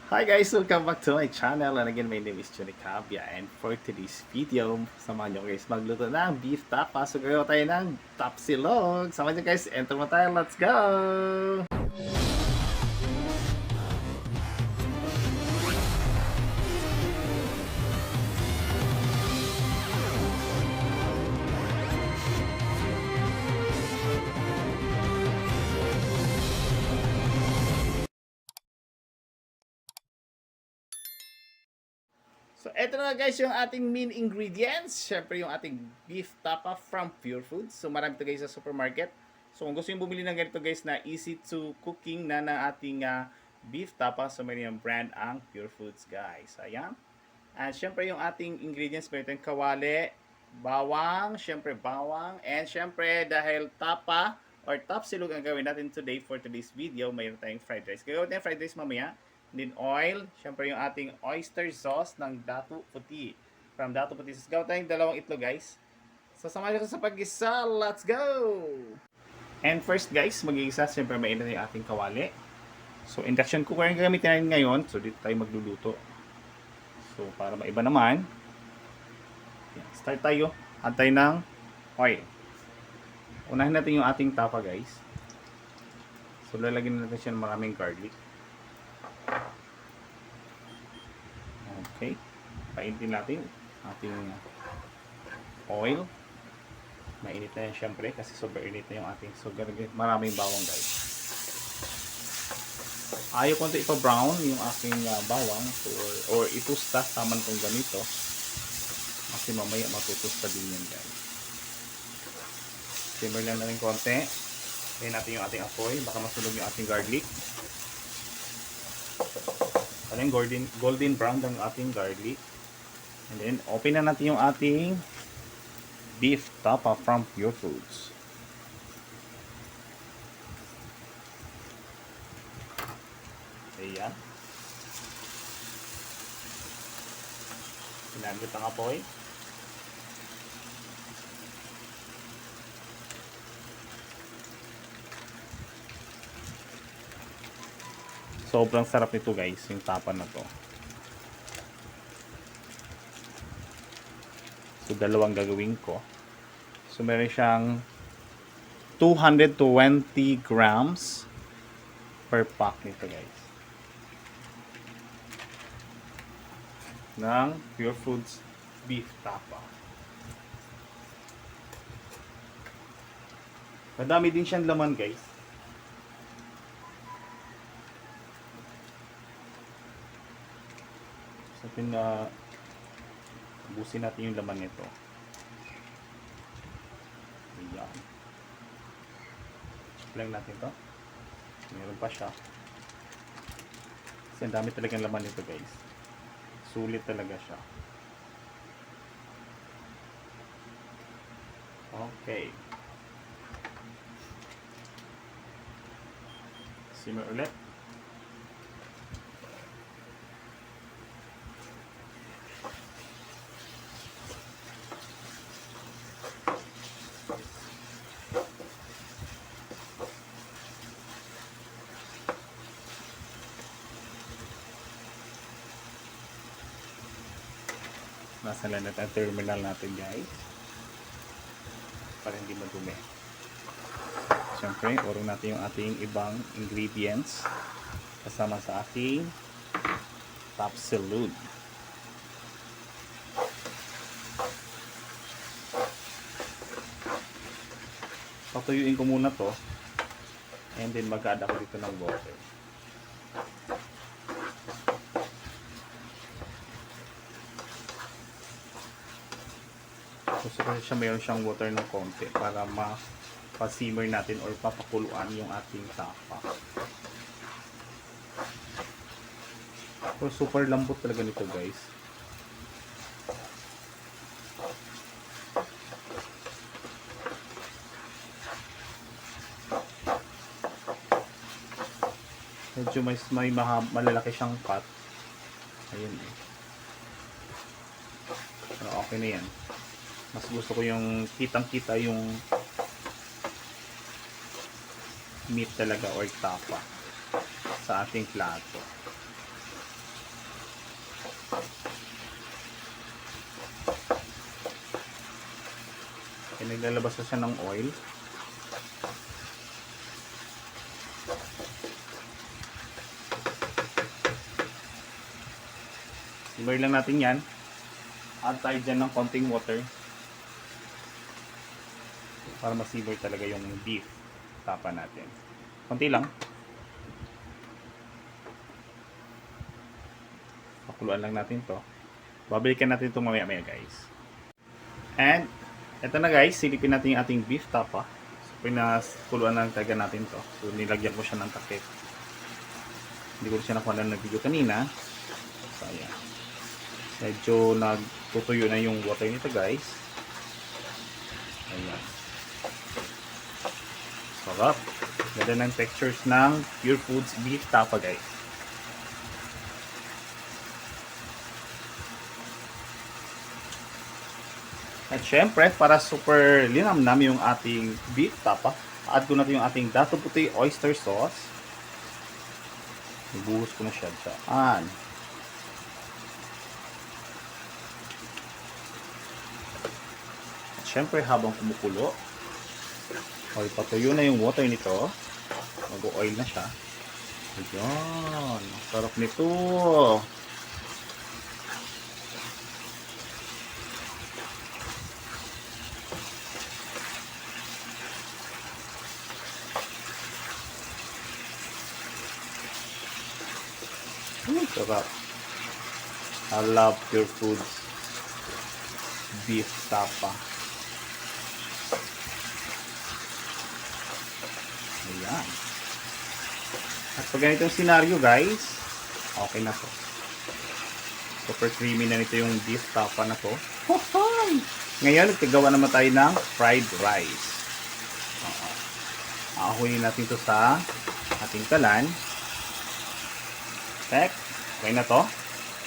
Hi guys! Welcome back to my channel and again my name is Johnny Cabia and for today's video, samahan nyo guys magluto ng beef tapa. So gagawa tayo ng tapsilog. Samahan nyo guys, enter mo tayo, let's go! So, eto na guys yung ating main ingredients. Siyempre yung ating beef tapa from Pure Foods. So, marami to guys sa supermarket. So, kung gusto yung bumili ng ganito guys na easy to cooking na ng ating beef tapa, so may yung brand ang Pure Foods guys. Ayan. And syempre yung ating ingredients, meron tayong kawali, bawang, and syempre dahil tapa or tapsilog ang gawin natin today for today's video, mayroon tayong fried rice. Gagawin tayong fried rice mamaya. And then oil, syempre yung ating oyster sauce ng Datu Puti. From Datu Puti. So, gawin tayong dalawang itlog guys. So, samahan ko sa pag-isa. Let's go! And first guys, mag-iisa, syempre mainit yung ating kawali. So, induction cooker yung gagamitin natin ngayon. So, dito tayo magluluto. So, para maiba naman, start tayo. Add tayo ng oil. Unahin natin yung ating tapa, guys. So, lalagyan natin siya ng maraming garlic. Okay. Painitin natin ating oil. Mainit na yan syempre kasi super init na yung ating. So, maraming bawang, guys. Ayaw ko ito ipa-brown yung aking bawang or itusta taman kong ganito kasi mamaya matutusta din yan guys. Simmer lang natin konti. Tayin natin yung ating apoy baka masunog yung ating garlic. Aling golden brown ang ating garlic. And then open na natin yung ating beef tapa from Pure Foods. Ayan. Pinagit ang apoy. Sobrang sarap nito guys, yung tapa na to. So, dalawang gagawin ko. So, meron siyang 220 grams per pack nito guys. Ng Pure Foods beef tapa. Madami din siyang laman guys. So, ubusin natin yung laman nito. Ayan. Check lang natin to. Meron pa siya. Kasi ang dami talagang laman nito guys. Sulit talaga siya. Okay. Simmer ulit. Nasa lahat ang terminal natin guys para hindi madumi. Siyempre, orong natin yung ating ibang ingredients kasama sa ating tapsilog. Patuyuin ko muna to and then mag-add ako dito ng water. Gusto ko siya mayroon siyang water ng konti para pa-simmer natin or papakuluan yung ating tapa. So, super lambot talaga nito guys. Medyo may malalaki siyang cut. Ayun eh. Pero okay na yan. Mas gusto ko yung kitang-kita yung meat talaga or tapa sa ating plato. Kaya naglalabas na siya ng oil. Simmer lang natin yan. Add tayo dyan ng konting water para ma-simmer talaga yung beef tapa natin. Konti lang. Pakuluan lang natin to. Babalikan natin ito mamaya-maya guys. And eto na guys, silipin natin yung ating beef tapa. So pinakuluan lang talaga natin to. So nilagyan ko siya ng takip. Hindi ko siya nakuha ng video kanina. So ayan. Medyo nagtutuyo na yung water nito guys. Ayan. Sarap. Ganda ng textures ng Pure Foods beef tapa guys. At syempre, para super linamnam yung ating beef tapa, add ko natin yung ating Dato Puti oyster sauce. Ibuhos ko na siya dyan. At syempre, habang kumukulo, patuyo na yung water nito. Mag-oil na siya. Ayan. Sarap nito. Sarap. I love Pure Foods beef tapa. Ayan. At pag ganitong scenario guys, okay na to. Super creamy na nito yung beef tapa na to. Ngayon, nagkagawa naman tayo ng fried rice. Aahunin natin to sa ating kalan. Check. Okay na to.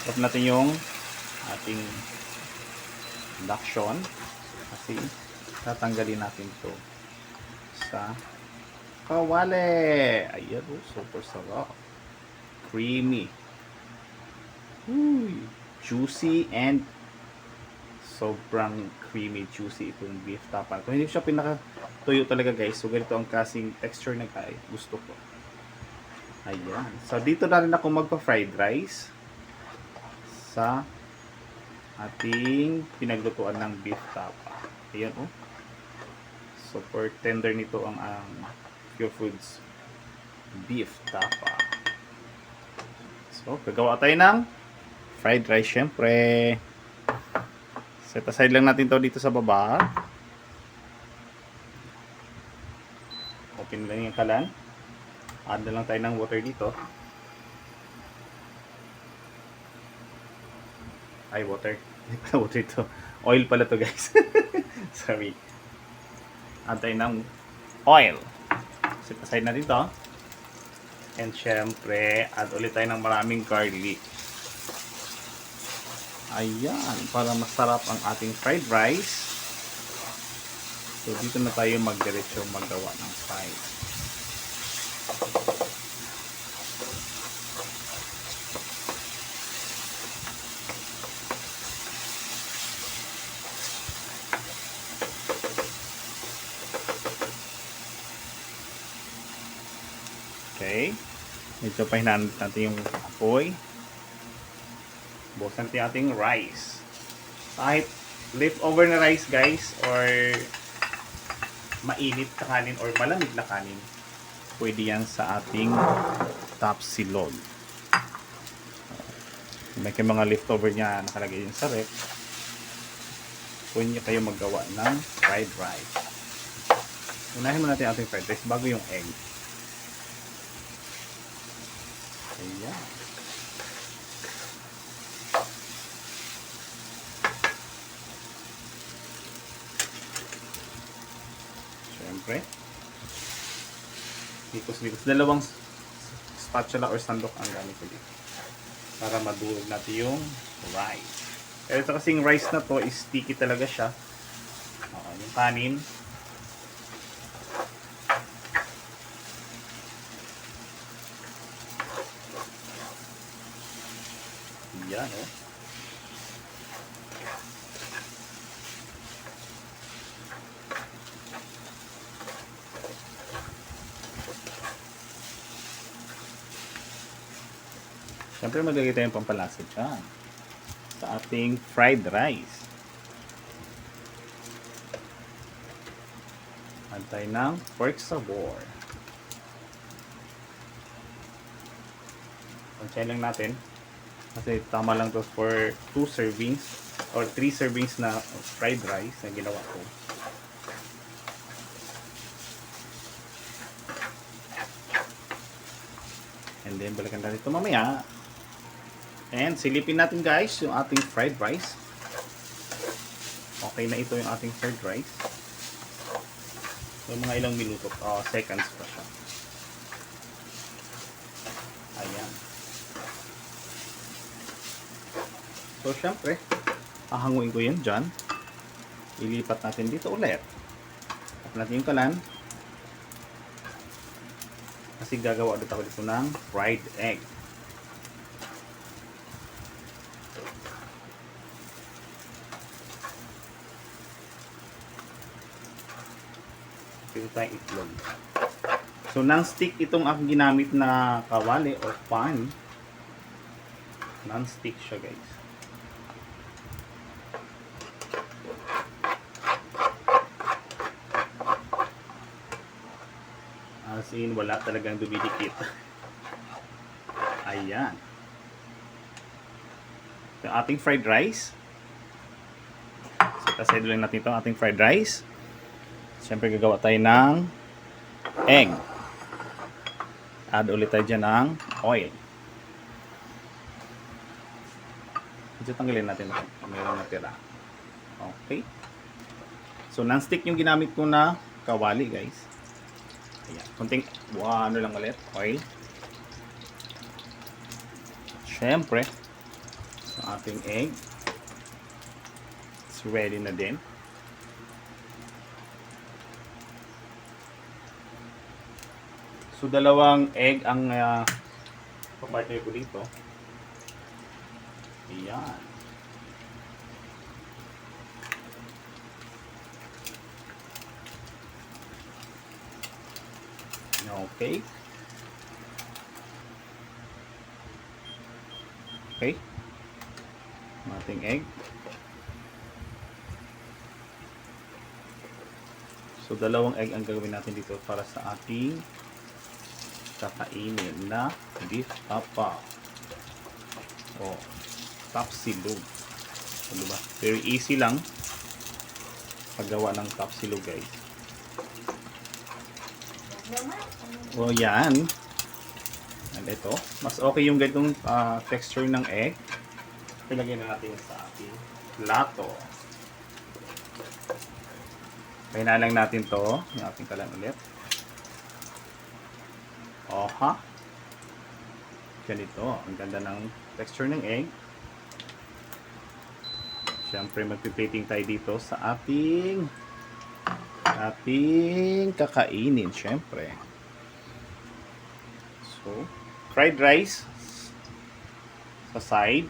Stop natin yung ating induction. Kasi tatanggalin natin to sa kawali. Ayan o. Super sarap. Creamy. Uy, juicy and sobrang creamy, juicy itong beef tapa. Kung hindi siya pinakatuyo talaga guys. So ganito ang kasing texture na kaya gusto ko. Ayan. So, dito na rin ako magpa-fried rice sa ating pinaglutuan ng beef tapa. Ayan, oh. Super tender nito ang Pure Foods beef tapa. So, gagawa tayo ng fried rice, syempre. Set aside lang natin to dito sa baba. Open lang yung kalan. Add na lang tayo ng water dito. Ay, water. Hindi pala water ito. Oil pala to guys. Sorry. Add tayo ng oil. Set aside natin to. And syempre, add ulit tayo ng maraming garlic. Ayan. Para masarap ang ating fried rice. So, dito na tayo magdiretso magawa ng fried. Okay. Medyo pahinaan natin yung apoy. Buksan natin yung ating rice. Kahit leftover na rice guys or mainit na kanin or malamig na kanin, pwede yan sa ating tapsilog. May mga leftover niya nakalagay yun sa ref. Pwede nyo kayo maggawa ng fried rice. Unahin mo natin ating fried rice bago yung egg. Ayan. Siyempre. Likos-likos. Dalawang spatula or sandok ang gamit ko dito. Para maduog natin yung rice. Pero ito kasing rice na to is sticky talaga siya. Yung kanin. Yan, oh. Siyempre maglagay tayong pampalasa dyan sa ating fried rice. Add tayo ng pork sabor. Pansyahin lang natin. Kasi tama lang to for 2 servings or 3 servings na fried rice na ginawa ko. And then balikan natin ito mamaya. And silipin natin guys yung ating fried rice. Okay na ito yung ating fried rice. So mga ilang minuto, seconds pa siya. Ayan. So syempre, ahanguin ko yan dyan. Ilipat natin dito ulit. Tap natin yung kalan. Kasi gagawa ulit ako dito ng fried egg. Dito tayong itlog. So non-stick itong aking ginamit na kawali o pan. Non-stick siya guys. As in, wala talagang dumidikit. Ayan. So, ating fried rice. So, tasay lang natin ito, ating fried rice. Siyempre, gagawa tayo ng egg. Add ulit tayo dyan ng oil. Medyo tanggalin natin ito. Mayroon natira. Okay. So, non-stick yung ginamit ko na kawali, guys. Ayan. Kunting, ano lang ulit. Oil. Siyempre, ang ating egg. It's ready na din. So, dalawang egg ang papartner ko dito. Ayan. Okay. Okay. Ang ating egg. So, dalawang egg ang gagawin natin dito para sa ating kakainin na beef tapa. O, tapsilog. So, diba? Very easy lang paggawa ng tapsilog, guys. O, yan. And ito, mas okay yung ganitong texture ng egg. Ilagay na natin sa ating plato. Kaya lang natin to, yung ating kalan ulit. Oha. Ganito, ang ganda ng texture ng egg. Siyempre, magpiplating tayo dito sa ating kakainin, siyempre. So, fried rice sa side.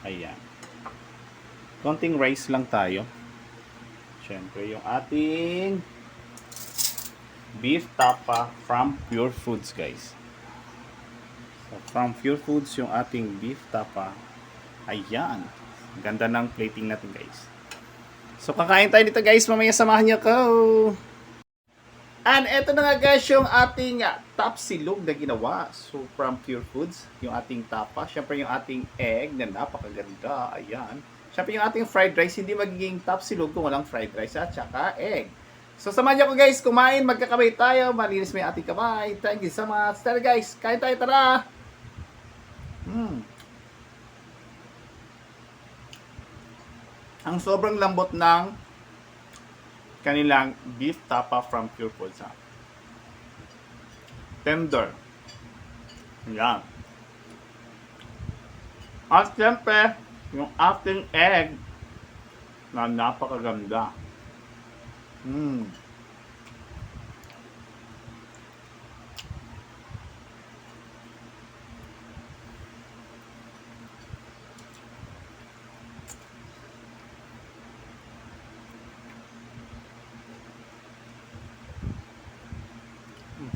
Ayan. Konting rice lang tayo. Siyempre, yung ating beef tapa from Pure Foods, guys. So, from Pure Foods, yung ating beef tapa. Ayan. Ganda ng plating natin, guys. So, kakain tayo dito, guys. Mamaya samahan niyo ko. And eto na nga, guys, yung ating tapsilog na ginawa. So, from Pure Foods, yung ating tapa. Siyempre, yung ating egg na napakaganda. Ayan. Siyempre, yung ating fried rice, hindi magiging tapsilog kung walang fried rice at saka egg. So, samahan niyo ko, guys, kumain. Magkakabay tayo. Malinis mo yung ating kamay. Thank you so much. Tara, guys. Kain tayo. Tara. Ang sobrang lambot ng kanilang beef tapa from Pure Foods. Tender. Yan. At siyempre, yung ating egg na napakaganda.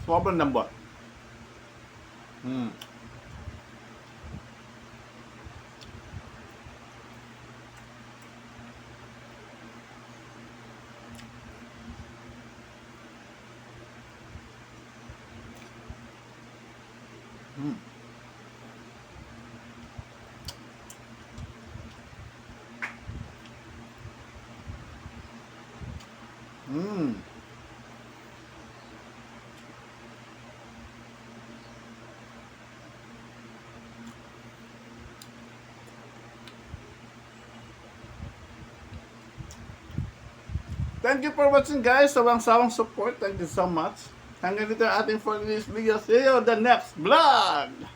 Sobrang lambot. Mm. Mm. Mm. Thank you for watching guys. Sawang-sawang support. Thank you so much. Hanggang dito ang ating for this video. See you on the next vlog!